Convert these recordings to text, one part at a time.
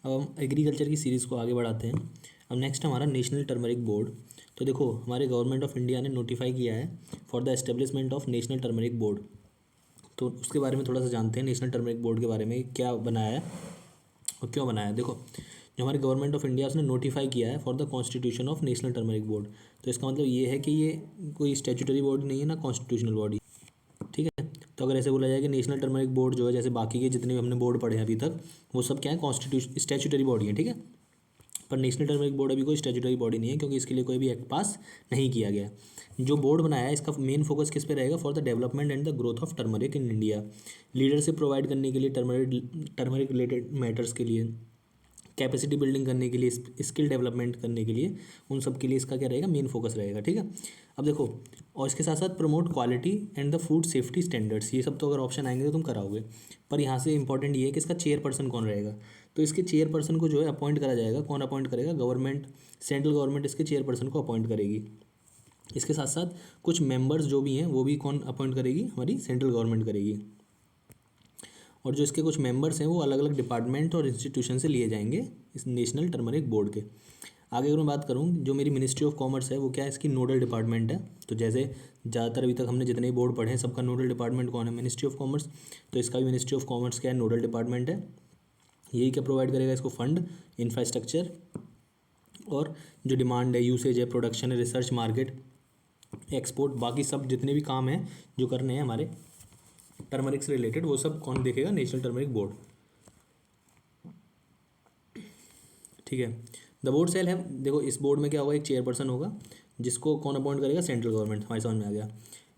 अब हम एग्रीकल्चर की सीरीज़ को आगे बढ़ाते हैं। अब नेक्स्ट हमारा नेशनल टर्मरिक बोर्ड। तो देखो हमारे गवर्नमेंट ऑफ इंडिया ने नोटिफाई किया है for the establishment of national turmeric board. तो उसके बारे में थोड़ा सा जानते हैं, नेशनल टर्मरिक बोर्ड के बारे में, क्या बनाया है और क्यों बनाया है। देखो जो हमारे गवर्नमेंट ऑफ इंडिया उसने नोटिफाई किया है for the constitution of national turmeric board. तो इसका मतलब ये है कि ये कोई स्टैट्यूटरी बॉडी नहीं है ना कॉन्स्टिट्यूशनल बॉडी, ठीक है। तो अगर ऐसे बोला जाए कि नेशनल टर्मरिक बोर्ड जो है, जैसे बाकी के जितने भी हमने बोर्ड पढ़े हैं अभी तक, वो सब क्या है, कॉन्स्टिट्यूशन स्टैट्यूटरी बॉडी है, ठीक है। पर नेशनल टर्मरिक बोर्ड अभी कोई स्टैट्यूटरी बॉडी नहीं है, क्योंकि इसके लिए कोई भी एक्ट पास नहीं किया गया। जो बोर्ड बनाया है इसका मेन फोकस किस पे रहेगा, for the development and the growth of turmeric in India. Leadership provide करने के लिए टर्मरिक रिलेटेड मैटर्स के लिए, कैपेसिटी बिल्डिंग करने के लिए, स्किल डेवलपमेंट करने के लिए, उन सब के लिए इसका क्या रहेगा, मेन फोकस रहेगा, ठीक है। अब देखो, और इसके साथ साथ promote quality and the food safety standards, ये सब तो अगर ऑप्शन आएंगे तो तुम कराओगे। पर यहाँ से इंपॉर्टेंट ये है कि इसका चेयरपर्सन कौन रहेगा। तो इसके चेयरपर्सन को जो है अपॉइंट करा जाएगा। कौन अपॉइंट करेगा, गवर्नमेंट, सेंट्रल गवर्नमेंट इसके चेयरपर्सन को अपॉइंट करेगी। इसके साथ साथ कुछ मेंबर्स जो भी हैं वो भी कौन अपॉइंट करेगी, हमारी सेंट्रल गवर्नमेंट करेगी। और जो इसके कुछ मेंबर्स हैं वो अलग अलग डिपार्टमेंट और इंस्टीट्यूशन से लिए जाएंगे इस नेशनल टर्मरिक बोर्ड के। आगे अगर मैं बात करूँ, जो मेरी मिनिस्ट्री ऑफ कॉमर्स है वो क्या है, इसकी नोडल डिपार्टमेंट है। तो जैसे ज़्यादातर अभी तक हमने जितने भी बोर्ड पढ़े हैं सबका नोडल डिपार्टमेंट कौन है, मिनिस्ट्री ऑफ कॉमर्स। तो इसका भी मिनिस्ट्री ऑफ कॉमर्स क्या है, नोडल डिपार्टमेंट है। यही क्या प्रोवाइड करेगा इसको, फंड, इंफ्रास्ट्रक्चर, और जो डिमांड है, यूसेज है, प्रोडक्शन है, रिसर्च, मार्केट, एक्सपोर्ट, बाकी सब जितने भी काम हैं जो करने हैं हमारे टर्मरिक से रिलेटेड, वो सब कौन देखेगा, नेशनल टर्मरिक बोर्ड, ठीक है। द बोर्ड सेल है, देखो इस बोर्ड में क्या होगा, एक चेयरपर्सन होगा जिसको कौन अपॉइंट करेगा, सेंट्रल गवर्नमेंट। हमारे समझ में आ गया।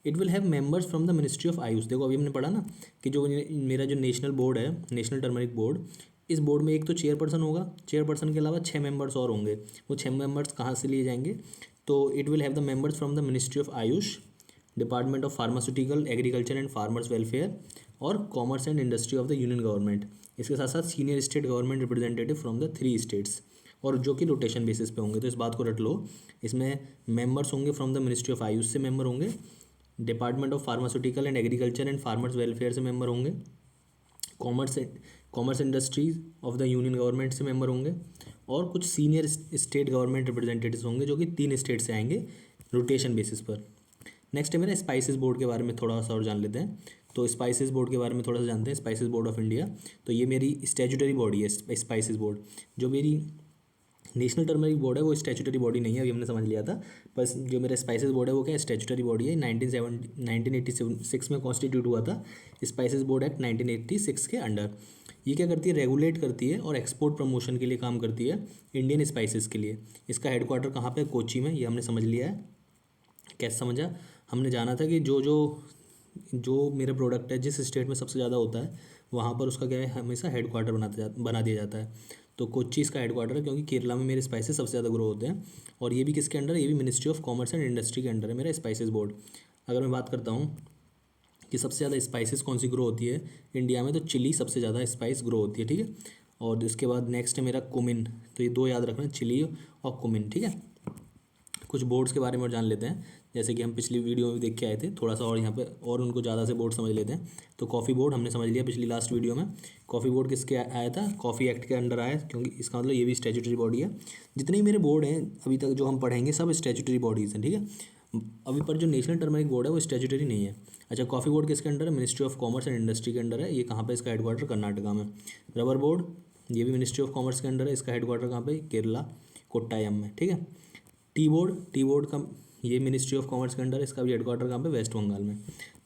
It will have members from the ministry of Ayush. देखो अभी हमने पढ़ा ना कि जो मेरा जो नेशनल बोर्ड है, नेशनल टर्मरिक बोर्ड, इस बोर्ड में एक तो चेयरपर्सन होगा, चेयरपर्सन के अलावा 6 मेंबर्स और होंगे। वो 6 मेंबर्स कहाँ से लिए जाएंगे, तो it will have the members from the ministry of AYUSH, department of pharmaceutical, agriculture and farmers welfare, और commerce and industry of the union government. इसके साथ साथ senior state government representative from the 3 states, और जो कि रोटेशन बेसिस पे होंगे। तो इस बात को रट लो, इसमें मेंबर्स होंगे from the ministry of Ayush से मेंबर होंगे, department of pharmaceutical and agriculture and farmers welfare से मेंबर होंगे, commerce industries of the union government से मेंबर होंगे, और कुछ सीनियर स्टेट गवर्नमेंट रिप्रेजेंटेटिव्स होंगे जो कि 3 स्टेट से आएंगे रोटेशन बेसिस पर। नेक्स्ट है मेरा स्पाइसेस बोर्ड के बारे में थोड़ा सा और जान लेते हैं। तो स्पाइसेस बोर्ड के बारे में थोड़ा सा जानते हैं, स्पाइसेस बोर्ड ऑफ इंडिया। तो ये मेरी स्टैट्यूटरी बॉडी है स्पाइसेस बोर्ड। जो मेरी नेशनल टर्मरिक बोर्ड है वो स्टैट्यूटरी बॉडी नहीं है, अभी हमने समझ लिया था। बस जो मेरा स्पाइसेस बोर्ड है वो क्या है, स्टैट्यूटरी बॉडी है। 1986 में कॉन्स्टिट्यूट हुआ था स्पाइसेस बोर्ड एक्ट 1986 के अंडर। ये क्या करती है, रेगुलेट करती है और एक्सपोर्ट प्रमोशन के लिए काम करती है इंडियन स्पाइसेस के लिए। इसका हेडक्वार्टर कहाँ पे, कोची में, ये हमने समझ लिया है। कैसे समझा, हमने जाना था कि जो मेरा प्रोडक्ट है जिस स्टेट में सबसे ज़्यादा होता है वहाँ पर उसका क्या है, हमेशा हेडक्वार्टर बना दिया जाता है। तो कोच्चि इसका हेडक्वार्टर है, क्योंकि केरला में मेरे स्पाइसेस सबसे ज़्यादा ग्रो होते हैं। और ये भी किसके अंडर है, ये भी ministry of commerce and industry के अंडर है मेरा स्पाइसेस बोर्ड। अगर मैं बात करता हूँ कि सबसे ज़्यादा स्पाइसेस कौन सी ग्रो होती है इंडिया में, तो चिली सबसे ज़्यादा स्पाइस ग्रो होती है, ठीक है। और इसके बाद नेक्स्ट है मेरा कुमिन। तो ये 2 याद रखना, चिली और कुमिन, ठीक है। कुछ बोर्ड्स के बारे में और जान लेते हैं, जैसे कि हम पिछली वीडियो में भी देख के आए थे थोड़ा सा, और यहाँ पे और उनको ज़्यादा से बोर्ड समझ लेते हैं। तो कॉफ़ी बोर्ड हमने समझ लिया पिछली लास्ट वीडियो में। कॉफ़ी बोर्ड किसके आया था, कॉफ़ी एक्ट के अंडर आया, क्योंकि इसका मतलब ये भी स्टैट्यूटरी बॉडी है। जितने भी मेरे बोर्ड हैं अभी तक जो हम पढ़ेंगे सब स्टैट्यूटरी बॉडीज़ हैं, ठीक है। अभी पर जो नेशनल टर्मरिक बोर्ड है वो स्टैट्यूटरी नहीं है। अच्छा, कॉफ़ी बोर्ड किसके अंडर है, ministry of commerce and industry के अंडर है। ये कहाँ पर, इसका हेडक्वार्टर कर्नाटका में। रबर बोर्ड, ये भी मिनिस्ट्री ऑफ कॉमर्स के अंडर है। इसका हेडक्वार्टर कहाँ पे, केरला, कोट्टायम में, ठीक है। टी बोर्ड का, ये मिनिस्ट्री ऑफ कॉमर्स के अंडर है। इसका भी हेडक्वार्टर कहाँ पे, वेस्ट बंगाल में।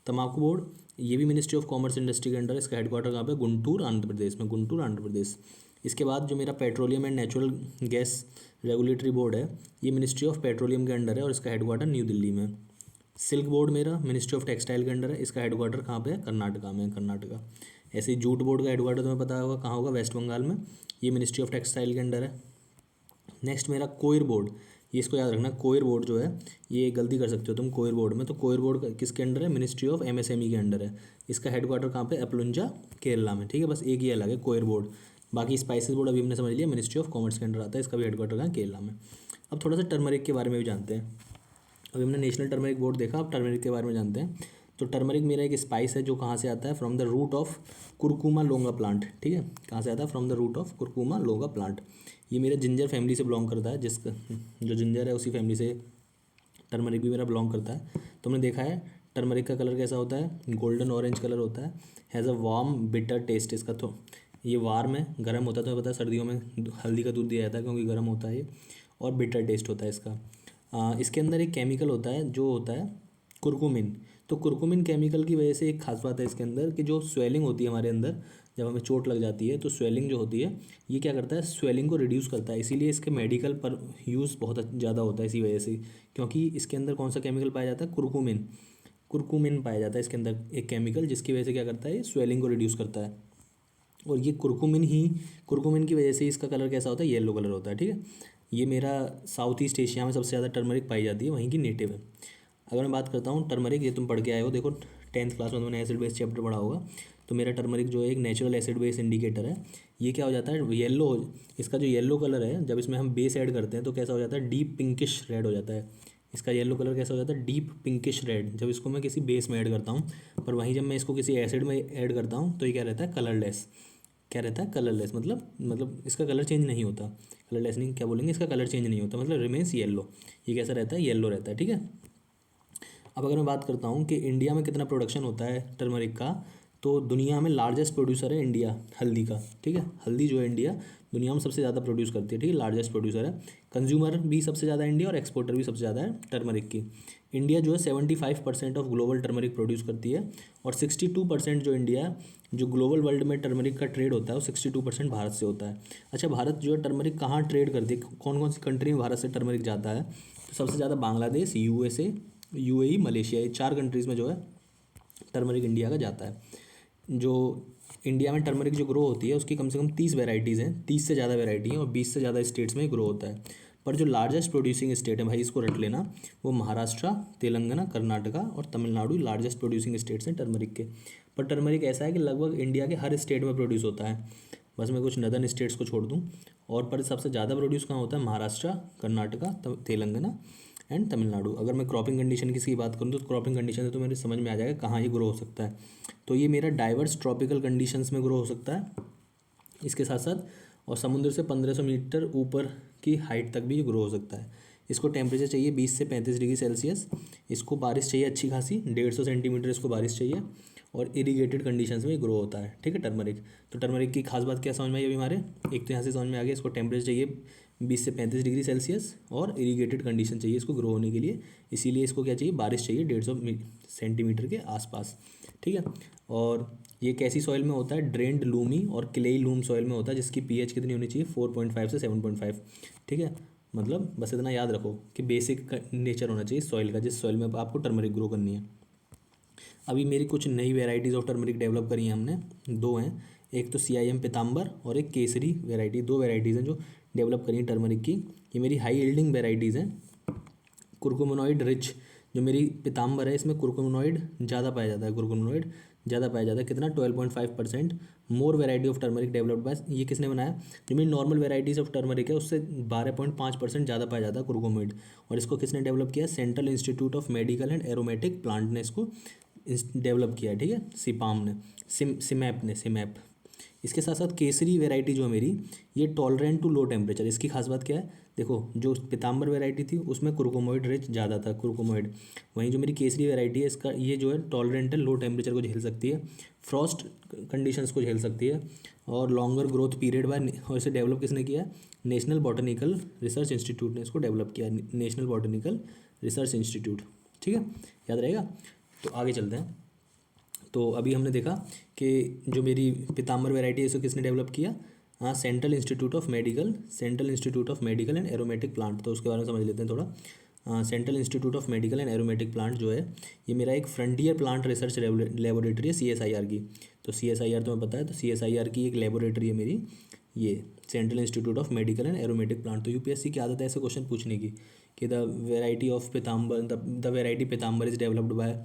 तम्बाकू बोर्ड, ये भी मिनिस्ट्री ऑफ कॉमर्स इंडस्ट्री के अंडर है। इसका हेडक्वार्टर कहाँ पे, गुंटूर, आंध्र प्रदेश में, गुंटूर, आंध्र प्रदेश। इसके बाद जो मेरा petroleum and natural gas regulatory board है, ये मिनिस्ट्री ऑफ पेट्रोलियम के अंडर है और इसका हेडक्वार्टर न्यू दिल्ली में। सिल्क बोर्ड मेरा मिनिस्ट्री ऑफ टेक्सटाइल के अंडर है। इसका हेडक्वार्टर कहाँ पे है, कर्नाटका में, कर्नाटका। ऐसे ही जूट बोर्ड का हेडक्वार्टर तुम्हें पता होगा कहाँ होगा, वेस्ट बंगाल में। ये मिनिस्ट्री ऑफ टेक्सटाइल के अंडर है। नेक्स्ट मेरा कोयर बोर्ड, ये इसको याद रखना, कोयर बोर्ड जो है, ये गलती कर सकते हो तुम कोयर बोर्ड में। तो कोयर बोर्ड किसके अंडर है, मिनिस्ट्री ऑफ एमएसएमई के अंडर है। इसका हेडक्वार्टर कहाँ पे, अपलुंजा, केरला में, ठीक है। बस एक ही अलग है, कोयर बोर्ड। बाकी स्पाइसेस बोर्ड अभी हमने समझ लिया, मिनिस्ट्री ऑफ कॉमर्स के अंडर आता है। इसका भी हेडक्वार्टर कहाँ है, केरला में। अब थोड़ा सा टर्मरिक के बारे में भी जानते हैं। अभी हमने नेशनल टर्मरिक बोर्ड देखा, अब टर्मरिक के बारे में जानते हैं। तो टर्मरिक मेरा एक स्पाइस है जो कहाँ से आता है, from the root of curcuma longa plant, ठीक है, कहाँ से आता है, from the root of curcuma longa plant. ये मेरे जिंजर फैमिली से बिलोंग करता है, जिसका जो जिंजर है उसी फैमिली से टर्मरिक भी मेरा बिलोंग करता है। तुमने देखा है टर्मरिक का कलर कैसा होता है, गोल्डन ऑरेंज कलर होता है, has a warm bitter taste. इसका तो ये वार्म है, गर्म होता है, तो पता है सर्दियों में हल्दी का दूध दिया जाता है क्योंकि गर्म होता है ये, और बिटर टेस्ट होता है इसका। इसके अंदर एक केमिकल होता है जो होता है कुरकुमिन। तो कुरकुमिन केमिकल की वजह से एक खास बात है इसके अंदर कि जो स्वेलिंग होती है हमारे अंदर, जब हमें चोट लग जाती है तो स्वेलिंग जो होती है ये क्या करता है, स्वेलिंग को रिड्यूस करता है। इसीलिए इसके मेडिकल पर यूज़ बहुत ज़्यादा होता है इसी वजह से, क्योंकि इसके अंदर कौन सा केमिकल पाया जाता है, कुरकुमिन। कुरकुमिन पाया जाता है इसके अंदर एक केमिकल, जिसकी वजह से क्या करता है, ये स्वेलिंग को रिड्यूस करता है। और ये कुरकुमिन की वजह से इसका कलर कैसा होता है, येलो कलर होता है, ठीक है। ये मेरा साउथ ईस्ट एशिया में सबसे ज़्यादा टर्मरिक पाई जाती है, वहीं की नेटिव है। अगर मैं बात करता हूँ टर्मरिक, ये तुम पढ़ के आए हो, देखो 10th क्लास में तुमने एसिड बेस चैप्टर पढ़ा होगा। तो मेरा टर्मरिक जो है एक नेचुरल एसिड बेस इंडिकेटर है। ये क्या हो जाता है, येलो, इसका जो येलो कलर है जब इसमें हम बेस ऐड करते हैं तो कैसा हो जाता है, डीप पिंकिश रेड हो जाता है। इसका येलो कलर कैसा हो जाता है, डीप पिंकिश रेड, जब इसको मैं किसी बेस में ऐड करता हूँ। पर वहीं जब मैं इसको किसी एसिड में ऐड करता हूँ तो ये क्या रहता है, कलरलेस। क्या रहता है, कलरलेस, मतलब इसका कलर चेंज नहीं होता। कलरलेस नहीं, क्या बोलेंगे, इसका कलर चेंज नहीं होता, मतलब रिमेन्स येलो। ये कैसा रहता है, येलो रहता है, ठीक है। अब अगर मैं बात करता हूँ कि इंडिया में कितना प्रोडक्शन होता है टर्मरिक का, तो दुनिया में लार्जेस्ट प्रोड्यूसर है इंडिया हल्दी का, ठीक है। हल्दी जो है इंडिया दुनिया में सबसे ज़्यादा प्रोड्यूस करती है, ठीक है, लार्जेस्ट प्रोड्यूसर है। कंज्यूमर भी सबसे ज़्यादा इंडिया, और एक्सपोर्टर भी सबसे ज़्यादा है टर्मरिक की। इंडिया जो है 75% ऑफ ग्लोबल टर्मरिक प्रोड्यूस करती है, और 62% जो इंडिया है, जो ग्लोबल वर्ल्ड में टर्मरिक का ट्रेड होता है वो 62% भारत से होता है। अच्छा, भारत जो है टर्मरिक कहाँ ट्रेड करती है, कौन कौन सी कंट्री में भारत से टर्मरिक जाता है, तो सबसे ज़्यादा बांग्लादेश, यूएसए, यूएई, मलेशिया, ये 4 कंट्रीज़ में जो है टर्मरिक इंडिया का जाता है। जो इंडिया में टर्मरिक जो ग्रो होती है उसकी कम से कम 30 वेराइटीज़ हैं, 30 से ज़्यादा वेराइटी हैं, और 20 से ज़्यादा स्टेट्स में ग्रो होता है। पर जो लार्जेस्ट प्रोड्यूसिंग स्टेट है भाई, इसको रट लेना, वो महाराष्ट्र, तेलंगाना, कर्नाटका और तमिलनाडु लार्जेस्ट प्रोड्यूसिंग स्टेट्स हैं टर्मरिक के। पर टर्मरिक ऐसा है कि लगभग इंडिया के हर स्टेट में प्रोड्यूस होता है, बस मैं कुछ नदर्न स्टेट्स को छोड़ दूँ। और पर सबसे ज़्यादा प्रोड्यूस कहाँ होता है, महाराष्ट्र, कर्नाटका, तेलंगाना एंड तमिलनाडु। अगर मैं क्रॉपिंग कंडीशन की बात करूँ तो क्रॉपिंग कंडीशन से तो मेरे समझ में आ जाएगा कहाँ ये ग्रो हो सकता है। तो ये मेरा डाइवर्स ट्रॉपिकल कंडीशंस में ग्रो हो सकता है, इसके साथ साथ, और समुद्र से 1500 मीटर ऊपर की हाइट तक भी ये ग्रो हो सकता है। इसको टेम्परेचर चाहिए 20 से 35 डिग्री सेल्सियस, इसको बारिश चाहिए अच्छी खासी 150 सेंटीमीटर इसको बारिश चाहिए, और इरीगेटेड कंडीशंस में ग्रो होता है, ठीक है टर्मरिक। तो टर्मरिक की खास बात क्या समझ में आई अभी हमारे, एक तो यहाँ से समझ में आ गया, इसको टेम्परेचर चाहिए 20 से 35 डिग्री सेल्सियस, और इरीगेटेड कंडीशन चाहिए इसको ग्रो होने के लिए, इसीलिए इसको क्या चाहिए, बारिश चाहिए 150 सेंटीमीटर के आसपास, ठीक है। और ये कैसी सॉइल में होता है, ड्रेन्ड लूमी और क्लेई लूम सॉइल में होता है, जिसकी पीएच कितनी होनी चाहिए, 4.5 से 7.5, ठीक है। मतलब बस इतना याद रखो कि बेसिक नेचर होना चाहिए सॉइल का, जिस सॉइल में आपको टर्मरिक ग्रो करनी है। अभी मेरी कुछ नई वेराइटीज़ ऑफ टर्मरिक डेवलप करी हैं हमने, 2 हैं, एक तो CIM पीताम्बर और एक केसरी वेराइटी, 2 वेराइटीज़ हैं जो डेवलप करी हैं टर्मरिक की। ये मेरी हाई यील्डिंग वेराइटीज़ हैं। कुरकुमिनॉइड रिच जो मेरी पीताम्बर है, इसमें कुरकुमिनॉइड ज़्यादा पाया जाता है, कुरकुमिनॉइड ज़्यादा पाया जाता है, कितना, 12.5%। More variety of turmeric developed by, ये किसने बनाया, जो मेरी नॉर्मल वेराइटीज़ ऑफ टर्मरिक है उससे 12.5% ज़्यादा पाया जाता है कुरकुमिड। और इसको किसने डेवलप किया, central institute of medical and aromatic plant ने इसको डेवलप किया है, ठीक है, सिपाम ने, सिमैप। इसके साथ साथ केसरी वेराइटी जो है मेरी, ये टॉलरेंट टू लो टेम्परेचर। इसकी खास बात क्या है, देखो जो पीताम्बर वेराइटी थी उसमें कुरकुमोइड रिच ज़्यादा था, कुरकुमोइड। वहीं जो मेरी केसरी वेराइटी है इसका, ये जो है टॉलरेंट है, लो टेम्परेचर को झेल सकती है, फ्रॉस्ट कंडीशंस को झेल सकती है, और लॉन्गर ग्रोथ पीरियड बाय, और इसे डेवलप किसने किया, नेशनल बॉटनिकल रिसर्च इंस्टीट्यूट ने इसको डेवलप किया, नेशनल बॉटनिकल रिसर्च इंस्टीट्यूट, ठीक है, याद रहेगा। तो आगे चलते हैं। तो अभी हमने देखा कि जो मेरी पीताम्बर वैरायटी है इसको किसने डेवलप किया, हाँ, central institute of medical and aromatic plant. तो उसके बारे में समझ लेते हैं थोड़ा। Central institute of medical and aromatic plant जो है, ये मेरा एक फ्रंटियर प्लांट रिसर्च लेबोरेटरी है, CSIR की। तो CSIR तुम्हें पता है, तो CSIR की एक लेबोरेटरी है मेरी, ये central institute of medical and aromatic plant. तो UPSC की आदत है ऐसे क्वेश्चन पूछने की कि the variety of Pitambar, the variety Pitambar is developed by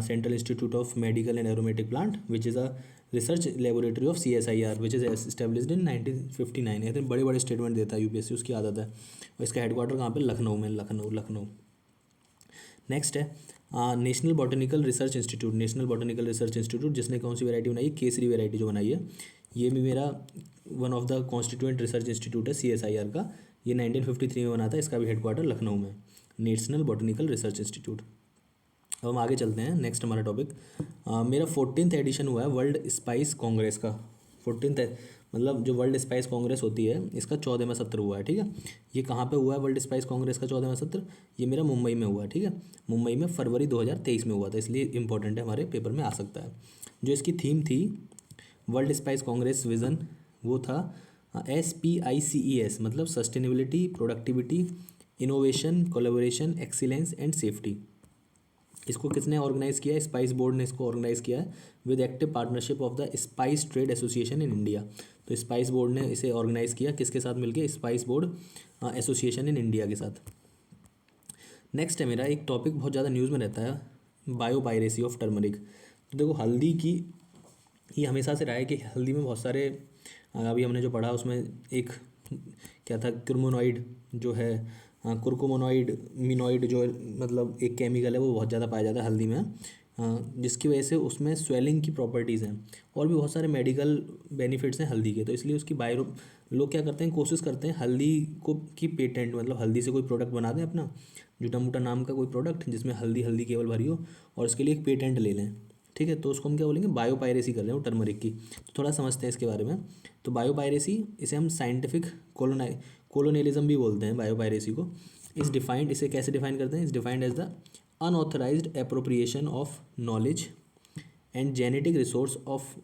Central Institute of Medical and Aromatic Plant, which is a research laboratory of CSIR, which is established in 1959। ऐसे बड़े बड़े स्टेटमेंट देता है UPSC, उसकी आदत है। और इसका हेडक्वार्टर कहाँ पे, लखनऊ में, लखनऊ। नेक्स्ट है national botanical research institute, national botanical research institute जिसने कौन सी वैरायटी बनाई है, केसरी वैरायटी जो बनाई है। ये भी मेरा one of the constituent research institute है CSIR का। ये 1953 में बना था, इसका भी हेडक्वार्टर लखनऊ में, नेशनल बॉटनिकल रिसर्च इंस्टीट्यूट। अब हम आगे चलते हैं, नेक्स्ट हमारा टॉपिक मेरा 14th एडिशन हुआ है वर्ल्ड स्पाइस कांग्रेस का। 14th मतलब जो वर्ल्ड स्पाइस कांग्रेस होती है इसका 14वां सत्र हुआ है, ठीक है। ये कहाँ पे हुआ है वर्ल्ड स्पाइस कांग्रेस का 14वां सत्र? ये मेरा मुंबई में हुआ है, ठीक है। मुंबई में फरवरी 2023 में हुआ था, इसलिए इंपॉर्टेंट है, हमारे पेपर में आ सकता है। जो इसकी थीम थी वर्ल्ड स्पाइस कांग्रेस विज़न, वो था SPICES, मतलब sustainability, productivity, innovation, collaboration, excellence and safety. इसको किसने ऑर्गेनाइज़ किया है? स्पाइस बोर्ड ने इसको ऑर्गेनाइज़ किया है with active partnership of the spice trade association in India. तो स्पाइस बोर्ड ने इसे ऑर्गेनाइज़ किया किसके साथ मिलके? Spice board association in India के साथ। नेक्स्ट है मेरा एक टॉपिक बहुत ज़्यादा न्यूज़ में रहता है, बायोपायरेसी ऑफ टर्मरिक। तो देखो हल्दी की ये हमेशा से रहा है कि हल्दी में बहुत सारे अभी हमने जो पढ़ा उसमें एक क्या था, क्रिमोनॉइड जो है, कुर्कुमोनॉइड मिनॉइड जो मतलब एक केमिकल है वो बहुत ज़्यादा पाया जाता है हल्दी में, जिसकी वजह से उसमें स्वेलिंग की प्रॉपर्टीज़ हैं और भी बहुत सारे मेडिकल बेनिफिट्स हैं हल्दी के। तो इसलिए उसकी बायो लोग क्या करते हैं, कोशिश करते हैं हल्दी को की पेटेंट, मतलब हल्दी से कोई प्रोडक्ट बना दें अपना, जूटा मूटा नाम का कोई प्रोडक्ट जिसमें हल्दी हल्दी केवल भरी हो, और इसके लिए एक पेटेंट ले लें, ठीक है। तो उसको हम क्या बोलेंगे? बायोपायरेसी कर रहे हैं वो टर्मरिक की। तो थोड़ा समझते हैं इसके बारे में। तो बायोपायरेसी, इसे हम साइंटिफिक कोलोनियलिज्म भी बोलते हैं बायोपायरेसी को। इस डिफाइंड, इसे कैसे डिफाइन करते हैं? Is defined as the unauthorised appropriation of knowledge and genetic resource of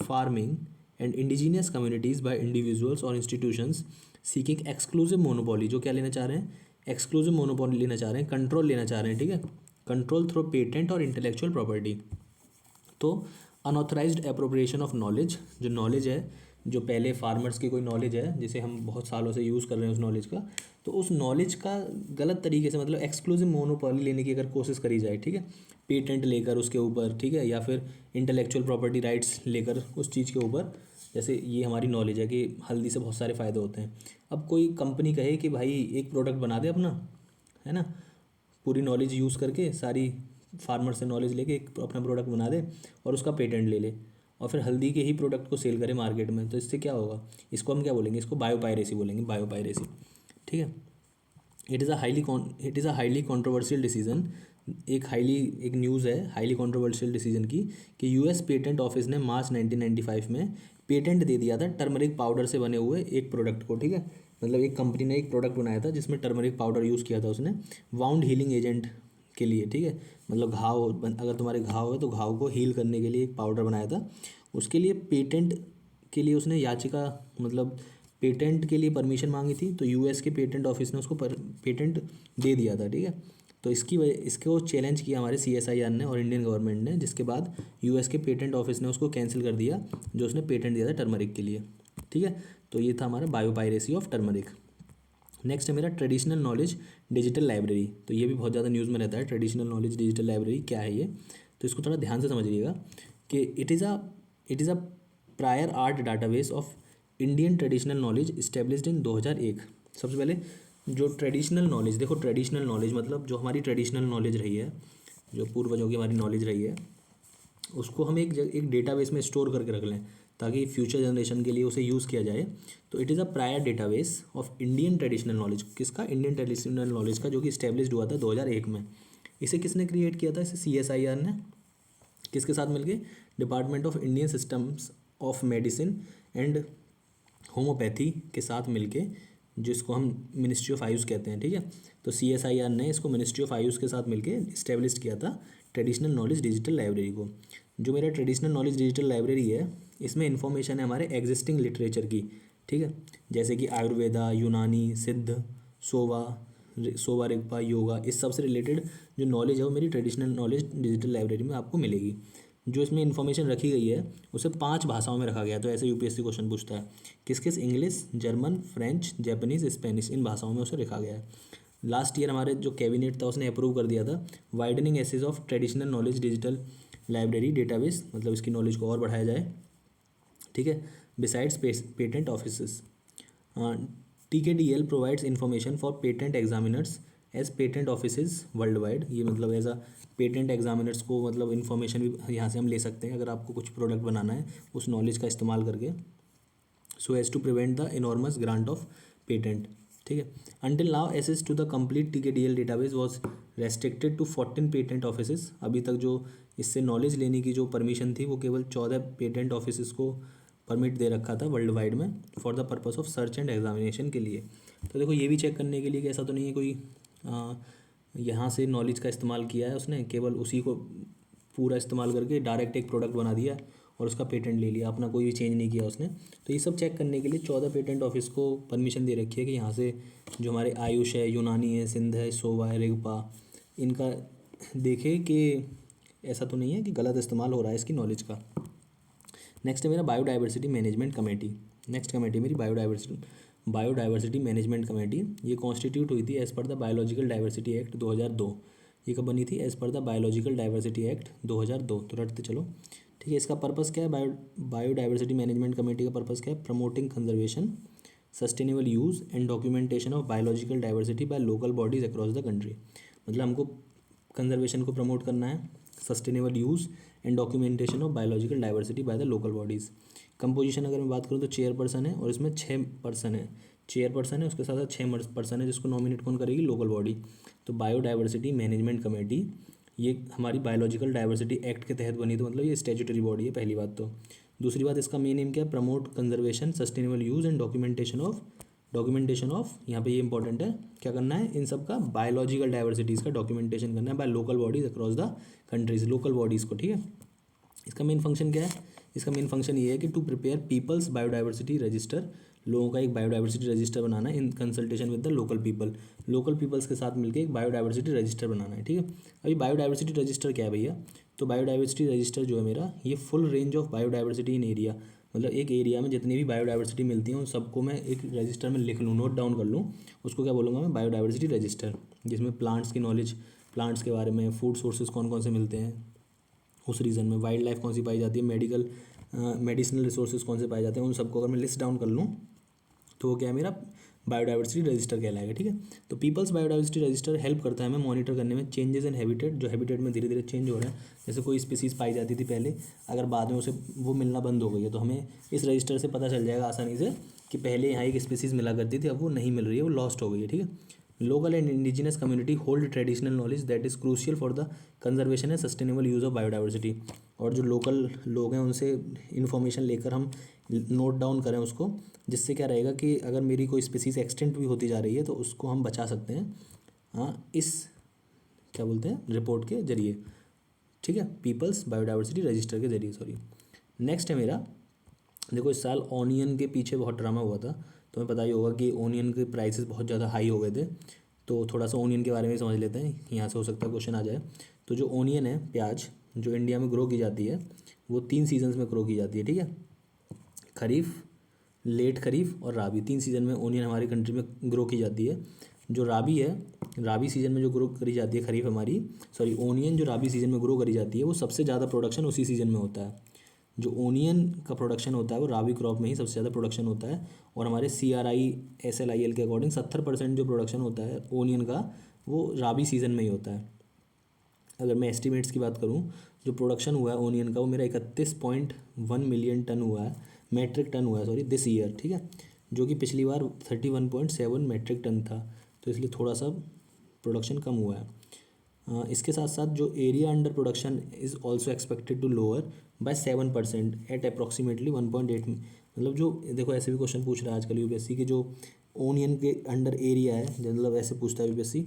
farming and indigenous communities by individuals और इंस्टीट्यूशंस सीकिंग एक्सक्लूसिव मोनोपोली। जो क्या लेना चाह रहे हैं? एक्सक्लूसिव मोनोपोली लेना चाह रहे हैं, कंट्रोल लेना चाह रहे हैं, ठीक है। कंट्रोल थ्रू पेटेंट और इंटेलेक्चुअल प्रॉपर्टी। तो अनऑथराइज्ड एप्रोप्रिएशन ऑफ नॉलेज, जो नॉलेज है, जो पहले फार्मर्स की कोई नॉलेज है जिसे हम बहुत सालों से यूज़ कर रहे हैं उस नॉलेज का, तो उस नॉलेज का गलत तरीके से, मतलब एक्सक्लूसिव मोनोपोली लेने की अगर कोशिश करी जाए, ठीक है, पेटेंट लेकर उसके ऊपर, ठीक है, या फिर इंटेलेक्चुअल प्रॉपर्टी राइट्स लेकर उस चीज़ के ऊपर, जैसे ये हमारी नॉलेज है कि हल्दी से बहुत सारे फ़ायदे होते हैं। अब कोई कंपनी कहे कि भाई एक प्रोडक्ट बना दे अपना, है ना, पूरी नॉलेज यूज़ करके, सारी फार्मर से नॉलेज लेके एक अपना प्रोडक्ट बना दे और उसका पेटेंट ले ले, और फिर हल्दी के ही प्रोडक्ट को सेल करे मार्केट में, तो इससे क्या होगा? इसको हम क्या बोलेंगे? इसको बायोपायरेसी बोलेंगे, बायोपायरेसी, ठीक है। It is a highly controversial decision. एक न्यूज़ है हाईली कॉन्ट्रोवर्शियल डिसीजन की, कि US पेटेंट ऑफिस ने मार्च 1995 में पेटेंट दे दिया था टर्मरिक पाउडर से बने हुए एक प्रोडक्ट को, ठीक है। मतलब एक कंपनी ने एक प्रोडक्ट बनाया था जिसमें टर्मरिक पाउडर यूज़ किया था उसने, वाउंड हीलिंग एजेंट के लिए, ठीक है। मतलब घाव, अगर तुम्हारे घाव है तो घाव को हील करने के लिए एक पाउडर बनाया था, उसके लिए पेटेंट के लिए उसने याचिका, मतलब पेटेंट के लिए परमिशन मांगी थी, तो US के पेटेंट ऑफिस ने उसको पेटेंट दे दिया था, ठीक है। तो इसकी वजह, इसको चैलेंज किया हमारे CSIR ने और इंडियन गवर्नमेंट ने, जिसके बाद US के पेटेंट ऑफिस ने उसको कैंसिल कर दिया जो उसने पेटेंट दिया था टर्मरिक के लिए, ठीक है। तो ये था हमारा बायोपायरेसी ऑफ टर्मरिक। नेक्स्ट है मेरा ट्रेडिशनल नॉलेज डिजिटल लाइब्रेरी। तो ये भी बहुत ज़्यादा न्यूज़ में रहता है, ट्रेडिशनल नॉलेज डिजिटल लाइब्रेरी क्या है ये? तो इसको थोड़ा ध्यान से समझिएगा कि it is a prior art database of Indian traditional knowledge established in 2001। सबसे पहले जो ट्रेडिशनल नॉलेज, देखो ट्रेडिशनल नॉलेज मतलब जो हमारी ट्रेडिशनल नॉलेज रही है, जो पूर्वजों की हमारी नॉलेज रही है, उसको हम एक डेटाबेस में स्टोर करके रख लें ताकि फ्यूचर जनरेशन के लिए उसे यूज़ किया जाए। तो it is a prior database of Indian traditional knowledge, किसका? इंडियन ट्रेडिशनल नॉलेज का, जो कि इस्टेब्लिश्ड हुआ था 2001 में। इसे किसने क्रिएट किया था? इसे CSIR ने, किसके साथ मिलके? Department of Indian systems of medicine and homeopathy के साथ मिलके, जिसको हम मिनिस्ट्री ऑफ आयुष कहते हैं, ठीक है। तो CSIR ने इसको मिनिस्ट्री ऑफ आयुष के साथ मिलके इस्टेब्लिश किया था ट्रेडिशनल नॉलेज डिजिटल लाइब्रेरी को। जो मेरा ट्रेडिशनल नॉलेज डिजिटल लाइब्रेरी है, इसमें इन्फॉर्मेशन है हमारे एग्जिस्टिंग लिटरेचर की, ठीक है, जैसे कि आयुर्वेदा, यूनानी, सिद्ध, सोवा रिगपा, योगा, इस सब से रिलेटेड जो नॉलेज है वो मेरी ट्रेडिशनल नॉलेज डिजिटल लाइब्रेरी में आपको मिलेगी। जो इसमें इन्फॉर्मेशन रखी गई है उसे 5 भाषाओं में रखा गया है। तो ऐसे UPSC क्वेश्चन पूछता है, किस किस? English, German, French, Japanese, Spanish, इन भाषाओं में उसे लिखा गया है। लास्ट ईयर हमारे जो कैबिनेट था उसने अप्रूव कर दिया था widening access of traditional knowledge digital library database, मतलब इसकी नॉलेज को और बढ़ाया जाए, ठीक है। Besides patent office, TKDL provides information for patent examiners as patent offices world wide. ये मतलब एज अ पेटेंट एग्जामिनर्स को मतलब इन्फॉर्मेशन भी यहाँ से हम ले सकते हैं अगर आपको कुछ प्रोडक्ट बनाना है उस नॉलेज का इस्तेमाल करके। So as to prevent the enormous grant of patent, ठीक है। Until now access to the complete TKDL database was restricted to 14 patent offices. अभी तक जो इससे नॉलेज लेने की जो परमिशन थी वो केवल 14 पेटेंट ऑफिसेज को परमिट दे रखा था वर्ल्ड वाइड में for the purpose of search and examination के लिए। तो देखो ये भी चेक करने के लिए कि ऐसा तो नहीं है कोई यहाँ से नॉलेज का इस्तेमाल किया है उसने, केवल उसी को पूरा इस्तेमाल करके डायरेक्ट एक प्रोडक्ट बना दिया और उसका पेटेंट ले लिया, अपना कोई भी चेंज नहीं किया उसने। तो ये सब चेक करने के लिए 14 पेटेंट ऑफिस को परमिशन दे रखी है कि यहाँ से जो हमारे आयुष है, यूनानी है, सिंध है, सोवा है, रिगपा, इनका देखे कि ऐसा तो नहीं है कि गलत इस्तेमाल हो रहा है इसकी नॉलेज का। नेक्स्ट है मेरा biodiversity management committee. Next committee मेरी बायोडाइवर्सिटी मैनेजमेंट कमेटी। ये कॉन्स्टिट्यूट हुई थी as per the biological diversity act 2002। ये कब बनी थी? As per the biological diversity act 2002। तो रटते चलो, ठीक है। इसका पर्पस क्या है? बायोडाइवर्सिटी मैनेजमेंट कमेटी का पर्पस क्या है? Promoting conservation, sustainable use and documentation of biological diversity by local bodies across the country. मतलब हमको कंजर्वेशन को प्रमोट करना है, sustainable use and documentation of biological diversity by the local bodies. Composition अगर मैं बात करूँ तो चेयरपर्सन है और इसमें 6 पर्सन है। चेयरपर्सन है, उसके साथ साथ 6 पर्सन है जिसको नॉमिनेट कौन करेगी? Local body. तो बायोडाइवर्सिटी मैनेजमेंट कमेटी ये हमारी बायोलॉजिकल डाइवर्सिटी एक्ट के तहत बनी, तो मतलब ये स्टैट्यूटरी बॉडी है, पहली बात तो। दूसरी बात, इसका मेन एम क्या है? Promote conservation, sustainable use and documentation of यहाँ पे ये इंपॉर्टेंट है, क्या करना है? इन सब का बायोलॉजिकल डाइवर्सिटीज़ का डॉक्यूमेंटेशन करना है by local bodies across the countries, local bodies को, ठीक है। इसका मेन फंक्शन क्या है? इसका मेन फंक्शन ये है कि to prepare peoples biodiversity register, लोगों का एक बायोडाइवर्सिटी रजिस्टर बनाना है in consultation with the local people. Local peoples के साथ मिलकर एक बायोडाइवर्सिटी रजिस्टर बनाना है, ठीक है। अभी बायोडाइवर्सिटी रजिस्टर क्या है भैया? तो बायोडाइवर्सिटी रजिस्टर जो है मेरा, ये full range of biodiversity in area, मतलब एक एरिया में जितनी भी बायोडाइवर्सिटी मिलती है उन सबको मैं एक रजिस्टर में लिख लूँ, नोट डाउन कर लूँ, उसको क्या बोलूँगा मैं? Biodiversity register. जिसमें प्लांट्स की नॉलेज, प्लांट्स के बारे में, फूड सोर्सेज कौन कौन से मिलते हैं उस रीजन में, वाइल्ड लाइफ कौन सी पाई जाती है, मेडिसिनल रिसोर्सेज कौन से पाए जाते हैं, उन सबको अगर मैं लिस्ट डाउन कर लूँ तो वो क्या है? मेरा बायोडाइवर्सिटी रजिस्टर कहलाएगा, ठीक है। तो पीपल्स बायोडाइवर्सिटी रजिस्टर हेल्प करता है हमें मॉनिटर करने में चेंजेस इन हैबिटेट, जो हैबिटेट में धीरे धीरे चेंज हो रहा है। जैसे कोई स्पीसीज़ पाई जाती थी पहले, अगर बाद में उसे वो मिलना बंद हो गई है तो हमें इस रजिस्टर से पता चल जाएगा आसानी से कि पहले यहाँ एक स्पीसीज़ मिला करती थी, अब वो नहीं मिल रही है, वो लॉस्ट हो गई है, ठीक है। Local and indigenous community hold traditional knowledge that is crucial for the conservation and sustainable use of biodiversity. और जो लोकल लोग हैं उनसे इन्फॉर्मेशन लेकर हम नोट डाउन करें उसको, जिससे क्या रहेगा कि अगर मेरी कोई स्पीसीज एक्सटेंट भी होती जा रही है तो उसको हम बचा सकते हैं, हाँ, इस क्या बोलते हैं? रिपोर्ट के जरिए, ठीक है, पीपल्स बायोडाइवर्सिटी रजिस्टर के जरिए, सॉरी। नेक्स्ट है मेरा, देखो इस साल ऑनियन के पीछे बहुत ड्रामा हुआ था, तुम्हें पता ही होगा कि ऑनियन के प्राइसेस बहुत ज़्यादा हाई हो गए थे। तो थोड़ा सा ऑनियन के बारे में समझ लेते हैं, यहाँ से हो सकता है क्वेश्चन आ जाए। तो जो ऑनियन है, प्याज, जो इंडिया में ग्रो की जाती है वो 3 सीजन्स में ग्रो की जाती है, ठीक है। खरीफ, लेट खरीफ और राबी, 3 सीज़न में ओनियन हमारी कंट्री में ग्रो की जाती है। जो राबी है, राबी सीज़न में जो ग्रो करी जाती है खरीफ हमारी, सॉरी ओनियन जो राबी सीज़न में ग्रो करी जाती है वो सबसे ज़्यादा प्रोडक्शन उसी सीज़न में होता है। जो ओनियन का प्रोडक्शन होता है वो राबी क्रॉप में ही सबसे ज़्यादा प्रोडक्शन होता है। और हमारे CRI SLIL के अकॉर्डिंग 70% जो प्रोडक्शन होता है ओनियन का वो राबी सीज़न में ही होता है। अगर मैं एस्टिमेट्स की बात करूँ, जो प्रोडक्शन हुआ है ओनियन का वो मेरा 31.1 मिलियन टन हुआ है, मैट्रिक टन हुआ है, सॉरी, दिस ईयर, ठीक है। जो कि पिछली बार 31.7 मैट्रिक टन था, तो इसलिए थोड़ा सा प्रोडक्शन कम हुआ है। इसके साथ साथ जो area under production is also expected to lower by 7% at approximately 1.8। मतलब जो देखो ऐसे भी क्वेश्चन पूछ रहा है आजकल UPSC के, जो ओनियन के अंडर एरिया है, मतलब ऐसे पूछता है UPSC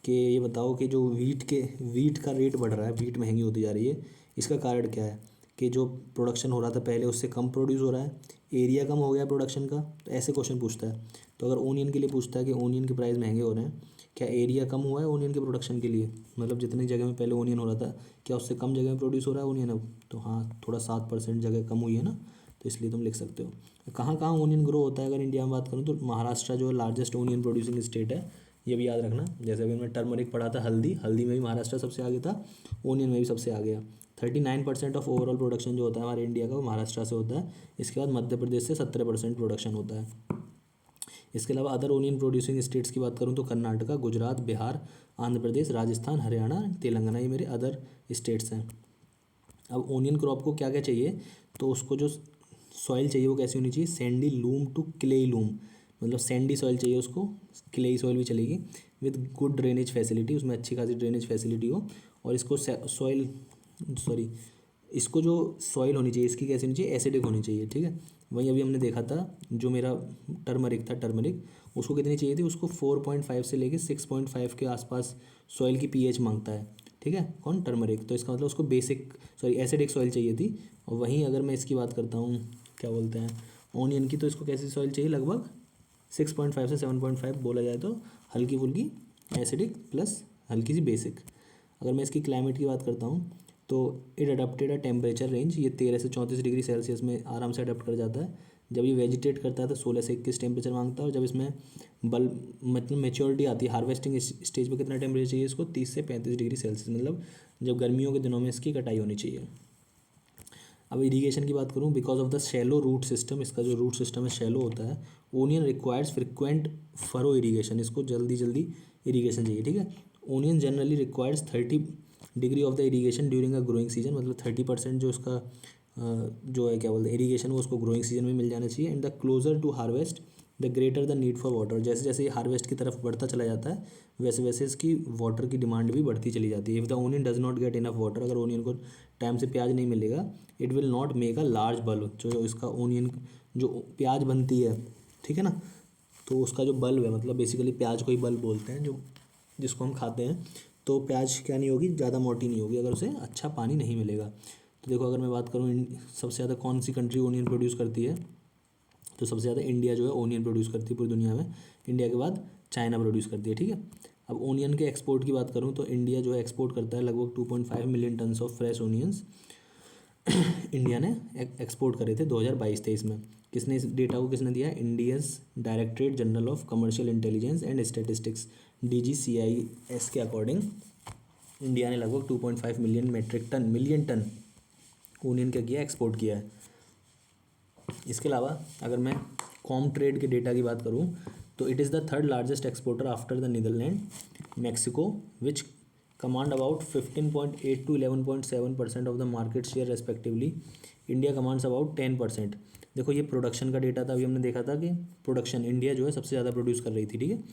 कि ये बताओ कि जो वीट का रेट बढ़ रहा है, वीट महंगी होती जा रही है, इसका कारण क्या है? कि जो प्रोडक्शन हो रहा था पहले उससे कम प्रोड्यूस हो रहा है, एरिया कम हो गया प्रोडक्शन का, तो ऐसे क्वेश्चन पूछता है। तो अगर ओनियन के लिए पूछता है कि ओनियन के प्राइस महंगे हो रहे हैं, क्या एरिया कम हुआ है ओनियन के प्रोडक्शन के लिए? मतलब जितनी जगह में पहले ओनियन हो रहा था, क्या उससे कम जगह में प्रोड्यूस हो रहा है ओनियन अब? तो हाँ, थोड़ा 7% जगह कम हुई है ना, तो इसलिए तुम लिख सकते हो। कहाँ कहाँ ओनियन ग्रो होता है अगर इंडिया में बात करूँ तो महाराष्ट्र जो लार्जेस्ट ओनियन प्रोड्यूसिंग स्टेट है, ये भी याद रखना। जैसे अभी मैं टर्मरिक पढ़ा था, हल्दी में भी महाराष्ट्र सबसे आगे था, ओनियन में भी सबसे आगे है। 39% ऑफ ओवरऑल प्रोडक्शन जो होता है हमारे इंडिया का वो महाराष्ट्र से होता है। इसके बाद मध्य प्रदेश से 17% प्रोडक्शन होता है। इसके अलावा अदर ओनियन प्रोड्यूसिंग स्टेट्स की बात करूँ तो कर्नाटका, गुजरात, बिहार, आंध्र प्रदेश, राजस्थान, हरियाणा, तेलंगाना, ये मेरे अदर स्टेट्स हैं। अब ओनियन क्रॉप को क्या क्या चाहिए, तो उसको जो सॉइल चाहिए वो कैसी होनी चाहिए, sandy loam to clayey loam, मतलब सैंडी सॉइल चाहिए उसको, क्लेई सॉइल भी चलेगी, विद गुड ड्रेनेज फैसिलिटी, उसमें अच्छी खासी ड्रेनेज फैसिलिटी हो। और इसको सॉइल सॉरी इसको जो सॉइल होनी चाहिए इसकी कैसी होनी चाहिए, एसिडिक होनी चाहिए, ठीक है। वहीं अभी हमने देखा था जो मेरा टर्मरिक उसको कितनी चाहिए थी, उसको 4.5 से लेके 6.5 के आसपास सॉइल की पीएच मांगता है, ठीक है, कौन, टर्मरिक। तो इसका मतलब उसको एसिडिक सॉइल चाहिए थी। और वहीं अगर मैं इसकी बात करता हूँ, क्या बोलते हैं, ऑनियन की, तो इसको कैसी सॉइल चाहिए, लगभग 6.5 से 7.5 बोला जाए तो हल्की फुल्की एसिडिक प्लस हल्की सी बेसिक। अगर मैं इसकी क्लाइमेट की बात करता हूँ तो it adapted a temperature range, ये 13 से 34 डिग्री सेल्सियस में आराम से अडप्ट कर जाता है। जब ये वेजिटेट करता है तो 16 से 21 टेम्परेचर मांगता है। और जब इसमें मतलब मेच्योरिटी आती है, हार्वेस्टिंग स्टेज पे कितना टेम्परेचर चाहिए इसको, 30 से 35 डिग्री सेल्सियस, मतलब जब गर्मियों के दिनों में इसकी कटाई होनी चाहिए। अब इरीगेशन की बात करूँ, because of the shallow root system, इसका जो रूट सिस्टम है शैलो होता है, onion requires frequent furrow irrigation, इसको जल्दी जल्दी इरीगेशन चाहिए, ठीक है। Onion generally requires 30 degree of the irrigation during a growing season, मतलब 30% जो उसका जो है क्या बोलते हैं इरीगेशन, वो उसको ग्रोइंग सीजन में मिल जाना चाहिए। And the closer to harvest the greater the need for water, जैसे जैसे ये हार्वेस्ट की तरफ बढ़ता चला जाता है वैसे वैसे इसकी वाटर की डिमांड भी बढ़ती चली जाती है। If the onion does not get enough water, अगर ओनियन को टाइम से प्याज नहीं मिलेगा, it will not make a large bulb, जो इसका ओनियन जो प्याज बनती है, ठीक है ना, तो उसका जो बल्ब है, मतलब बेसिकली प्याज को ही बल्ब बोलते हैं, जो जिसको हम खाते हैं, तो प्याज क्या नहीं होगी, ज़्यादा मोटी नहीं होगी अगर उसे अच्छा पानी नहीं मिलेगा। तो देखो अगर मैं बात करूँ सबसे ज़्यादा कौन सी कंट्री ओनियन प्रोड्यूस करती है, तो सबसे ज़्यादा इंडिया जो है ओनियन प्रोड्यूस करती है पूरी दुनिया में। इंडिया के बाद चाइना प्रोड्यूस करती है, ठीक है। अब ओनियन के एक्सपोर्ट की बात करूँ तो इंडिया जो है एक्सपोर्ट करता है लगभग 2.5 million tons of fresh onions India ने एक्सपोर्ट करे थे 2022-23 में। किसने इस डेटा को किसने दिया, Indians directorate general of commercial intelligence and statistics, DGCIS के अकॉर्डिंग इंडिया ने लगभग 2.5 मिलियन टन ओनियन क्या किया, एक्सपोर्ट किया है। इसके अलावा अगर मैं कॉम ट्रेड के डेटा की बात करूँ तो it is the third largest exporter after the Netherland, Mexico, which command about 15.8 to 11.7% of the market share respectively. India commands about 10%। देखो ये प्रोडक्शन का डेटा था, अभी हमने देखा था कि प्रोडक्शन इंडिया जो है सबसे ज़्यादा प्रोड्यूस कर रही थी, ठीक है,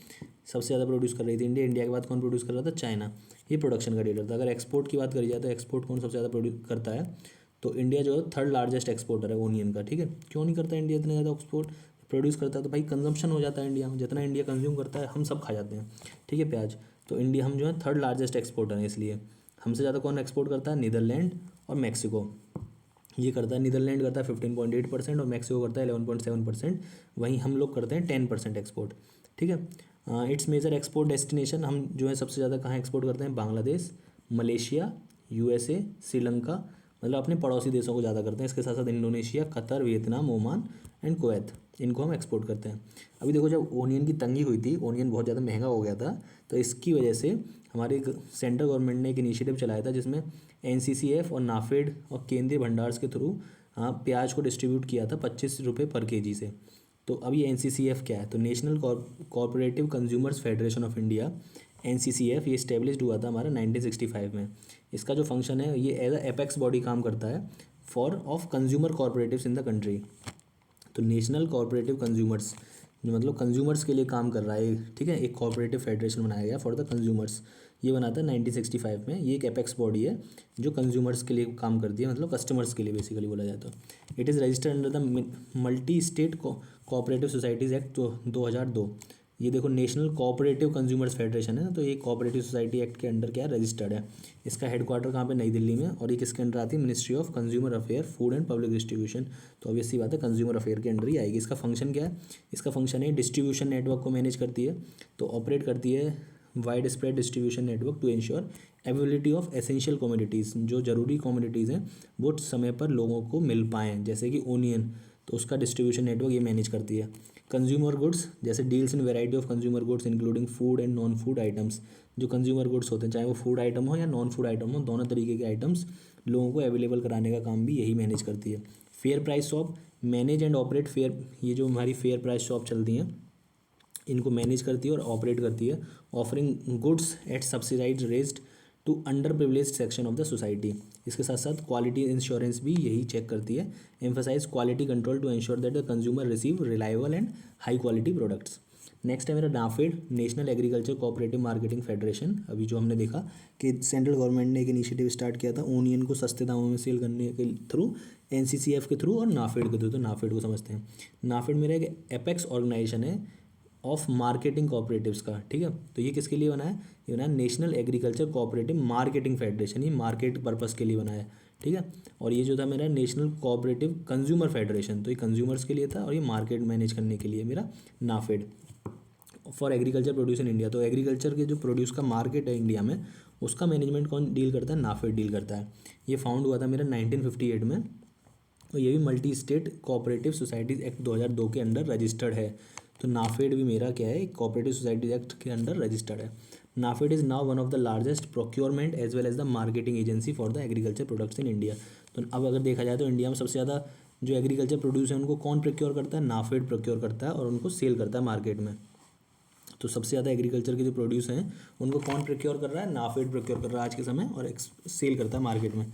सबसे ज़्यादा प्रोड्यूस कर रही थी इंडिया। इंडिया के बाद कौन प्रोड्यूस कर रहा था, चाइना। ये प्रोडक्शन का डेटा था। अगर एक्सपोर्ट की बात करी जाए तो एक्सपोर्ट कौन सबसे ज़्यादा प्रोड्यूस करता है, तो इंडिया जो है थर्ड लार्जेस्ट एक्सपोर्टर है ओनियन का, ठीक है। क्यों नहीं करता इंडिया इतना ज़्यादा एक्सपोर्ट, प्रोड्यूस करता है तो भाई कंजम्पशन हो जाता है इंडिया में, जितना इंडिया कंज्यूम करता है हम सब खा जाते हैं, ठीक है, प्याज। तो इंडिया हम जो है थर्ड लार्जेस्ट एक्सपोर्टर है, इसलिए हमसे ज़्यादा कौन एक्सपोर्ट करता है, नीदरलैंड और मैक्सिको। ये करता है, नीदरलैंड करता है 15.8% और मैक्सिको करता है 11.7%। वहीं हम लोग करते हैं 10% एक्सपोर्ट, ठीक है। इट्स मेजर एक्सपोर्ट डेस्टिनेशन, हम जो है सबसे ज़्यादा कहाँ एक्सपोर्ट करते हैं, बांग्लादेश, मलेशिया, USA, श्रीलंका, मतलब अपने पड़ोसी देशों को ज़्यादा करते हैं। इसके साथ साथ Indonesia, Qatar, Vietnam, Oman and Kuwait, इनको हम एक्सपोर्ट करते हैं। अभी देखो जब ओनियन की तंगी हुई थी, ओनियन बहुत ज़्यादा महंगा हो गया था, तो इसकी वजह से हमारे एक सेंट्रल गवर्नमेंट ने एक इनिशिएटिव चलाया था जिसमें NCCF और नाफेड और केंद्रीय भंडार के थ्रू प्याज को डिस्ट्रीब्यूट किया था 25 रुपये पर केजी से। तो अब ये NCCF क्या है, तो national cooperative consumers federation of India, NCCF, ये इस्टेब्लिश्ड हुआ था हमारा 1965 में। इसका जो फंक्शन है ये एज अ एपेक्स बॉडी काम करता है for of consumer cooperatives in the country. तो नेशनल कॉर्पोरेटिव कंज्यूमर्स जो मतलब कंज्यूमर्स के लिए काम कर रहा है, ठीक है, एक कॉर्पोरेटिव फेडरेशन बनाया गया फॉर द कंज्यूमर्स। ये बना था 1965 में। ये एक एपेक्स बॉडी है जो कंज्यूमर्स के लिए काम करती है, मतलब कस्टमर्स के लिए बेसिकली बोला जाए तो। It is registered under the multi state cooperative societies act 2002। ये देखो नेशनल कोऑपरेटिव कंज्यूमर्स फेडरेशन है ना, तो ये कोऑपरेटिव सोसाइटी एक्ट के अंडर क्या है, रजिस्टर्ड है। इसका हेडक्वार्टर कहाँ पे, नई दिल्ली में। और ये किसके अंडर आती है, ministry of consumer affair, food and public distribution. तो ऑब्वियस सी बात है कंज्यूमर अफेयर के अंडर ही आएगी। इसका फंक्शन क्या है, इसका फंक्शन है डिस्ट्रीब्यूशन नेटवर्क को मैनेज करती है, तो ऑपरेट करती है wide spread distribution network to ensure availability of essential commodities, जो ज़रूरी कमोडिटीज़ हैं वो समय पर लोगों को मिल पाएँ, जैसे कि ओनियन, तो उसका डिस्ट्रीब्यूशन नेटवर्क ये मैनेज करती है। कंज्यूमर गुड्स, जैसे deals in variety of consumer goods including food and non food items. जो कंज्यूमर गुड्स होते हैं, चाहे वो फूड आइटम हो या नॉन फूड आइटम हो, दोनों तरीके के आइटम्स लोगों को अवेलेबल कराने का काम भी यही मैनेज करती है। Fair price shop, manage and operate fair, ये जो हमारी फेयर प्राइस शॉप चलती हैं इनको मैनेज करती है और ऑपरेट करती है, offering goods at subsidised rates to underprivileged section of the society. इसके साथ साथ क्वालिटी इंश्योरेंस भी यही चेक करती है, emphasise quality control to ensure that the consumer receive reliable and high quality products. Next है मेरा NAFED, national agriculture cooperative marketing federation. अभी जो हमने देखा कि सेंट्रल गवर्नमेंट ने एक इनिशिएटिव स्टार्ट किया था ओनियन को सस्ते दामों में सेल करने के थ्रू, एनसीसीएफ के थ्रू और नाफेड के थ्रू। तो नाफेड को समझते हैं। नाफेड मेरा एक एपेक्स ऑर्गेनाइजेशन है ऑफ मार्केटिंग कोऑपरेटिव्स का, ठीक है। तो ये किसके लिए बना है? ये बना है national agriculture cooperative marketing federation, ये मार्केट पर्पस के लिए बना है, ठीक है। और ये जो था मेरा नेशनल कोऑपरेटिव कंज्यूमर फेडरेशन, तो ये कंज्यूमर्स के लिए था, और ये मार्केट मैनेज करने के लिए मेरा NAFED for agriculture produce in India. तो एग्रीकल्चर के जो प्रोड्यूस का मार्केट है इंडिया में, उसका मैनेजमेंट कौन डील करता है? नाफेड डील करता है। ये फाउंड हुआ था मेरा 1958 में, और ये भी multi state cooperative societies act 2002 के अंडर रजिस्टर्ड है। तो नाफेड भी मेरा क्या है? कोऑपरेटिव सोसाइटीज एक्ट के अंडर रजिस्टर्ड है। NAFED is now one of the largest procurement as well as the marketing agency for the agriculture products in India. तो अब अगर देखा जाए तो इंडिया में सबसे ज़्यादा जो एग्रीकल्चर प्रोड्यूस है उनको कौन प्रोक्योर करता है? नाफेड प्रोक्योर करता है और उनको सेल करता है मार्केट में। तो सबसे ज़्यादा एग्रीकल्चर के जो प्रोड्यूस हैं उनको कौन प्रोक्योर कर रहा है? नाफेड प्रोक्योर कर रहा है आज के समय, और सेल करता है मार्केट में।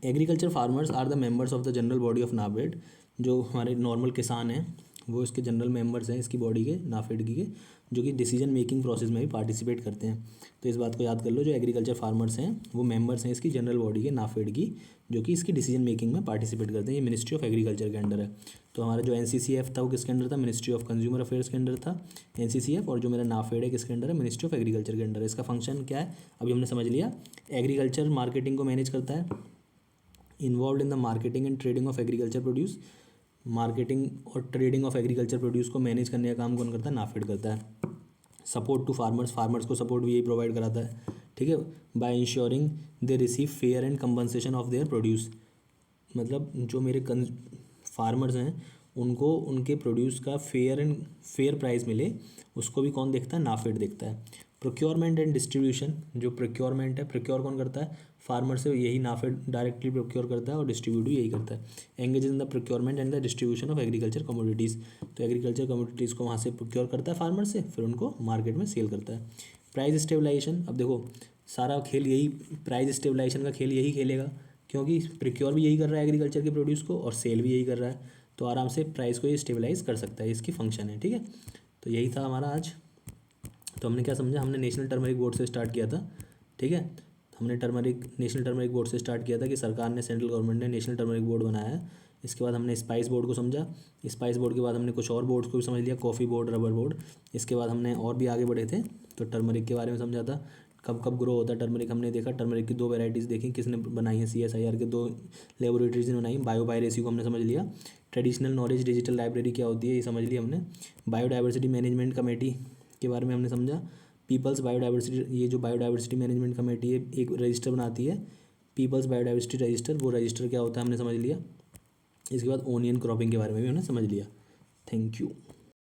Agriculture farmers are the members of the general body of NAFED. जो हमारे नॉर्मल किसान हैं वो इसके जनरल मेंबर्स हैं इसकी बॉडी के, नाफेड की के, जो कि डिसीजन मेकिंग प्रोसेस में भी पार्टिसिपेट करते हैं। तो इस बात को याद कर लो, जो एग्रीकल्चर फार्मर्स हैं वो मेंबर्स हैं इसकी जनरल बॉडी के, नाफेड की, जो कि इसकी डिसीजन मेकिंग में पार्टिसिपेट करते हैं। ये मिनिस्ट्री ऑफ एग्रीकल्चर के अंडर है। तो हमारा जो एनसीसीएफ था वो किसके अंडर था? मिनिस्ट्री ऑफ कंज्यूमर अफेयर्स के अंडर था एनसीसीएफ। और जो मेरा नाफेड है किसके अंडर है? मिनिस्ट्री ऑफ एग्रीकल्चर के अंडर है। इसका फंक्शन क्या है अभी हमने समझ लिया। एग्रीकल्चर मार्केटिंग को मैनेज करता है, involve in the marketing and trading of agriculture produce. Marketing और ट्रेडिंग ऑफ एग्रीकल्चर प्रोड्यूस को मैनेज करने का काम कौन करता है? नाफेड करता है। सपोर्ट टू फार्मर्स, फार्मर्स को सपोर्ट भी यही प्रोवाइड कराता है, ठीक है। By ensuring they receive fair and compensation of their produce. मतलब जो मेरे फार्मर्स हैं उनको उनके प्रोड्यूस का फेयर प्राइस मिले, उसको भी कौन देखता है? नाफेड देखता है। प्रोक्योरमेंट एंड डिस्ट्रीब्यूशन, जो प्रोक्योरमेंट है, प्रोक्योर कौन करता है? फार्मर से, यही नाफेड डायरेक्टली प्रोक्योर करता है, और डिस्ट्रीब्यूट भी यही करता है। Engage in the procurement and the distribution of agriculture commodities. तो एग्रीकल्चर कमोडिटीज़ को वहाँ से प्रोक्योर करता है फार्मर से, फिर उनको मार्केट में सेल करता है। प्राइस स्टेबलाइजेशन, अब देखो सारा खेल यही, प्राइस स्टेबलाइजेशन का खेल यही खेलेगा, क्योंकि प्रोक्योर भी यही कर रहा है एग्रीकल्चर के प्रोड्यूस को, और सेल भी यही कर रहा है, तो आराम से प्राइस को ये स्टेबलाइज कर सकता है, इसकी फंक्शन है, ठीक है। तो यही था हमारा आज। तो हमने क्या समझा? हमने नेशनल टर्मरिक बोर्ड से स्टार्ट किया था, ठीक है। हमने नेशनल टर्मरिक बोर्ड से स्टार्ट किया था कि सरकार ने, सेंट्रल गवर्नमेंट ने नेशनल टर्मरिक बोर्ड बनाया है। इसके बाद हमने स्पाइस बोर्ड को समझा। स्पाइस बोर्ड के बाद हमने कुछ और बोर्ड्स को भी समझ लिया, कॉफ़ी बोर्ड, रबर बोर्ड। इसके बाद हमने और भी आगे बढ़े थे, तो टर्मरिक के बारे में समझा था, कब कब ग्रो होता है टर्मरिक हमने देखा। टर्मरिक की 2 वेराइटीज़ देखी, किसने बनाई है? CSIR के 2 लेबोरेटरीज ने बनाई। बायोपायरेसी को हमने समझ लिया। ट्रेडिशनल नॉलेज डिजिटल लाइब्रेरी क्या होती है ये समझ लिया हमने। बायोडाइवर्सिटी मैनेजमेंट कमेटी के बारे में हमने समझा। पीपल्स बायोडाइवर्सिटी, ये जो बायोडाइवर्सिटी मैनेजमेंट कमेटी है एक रजिस्टर बनाती है, पीपल्स बायोडाइवर्सिटी रजिस्टर, वो रजिस्टर क्या होता है हमने समझ लिया। इसके बाद ओनियन क्रॉपिंग के बारे में भी हमने समझ लिया। Thank you.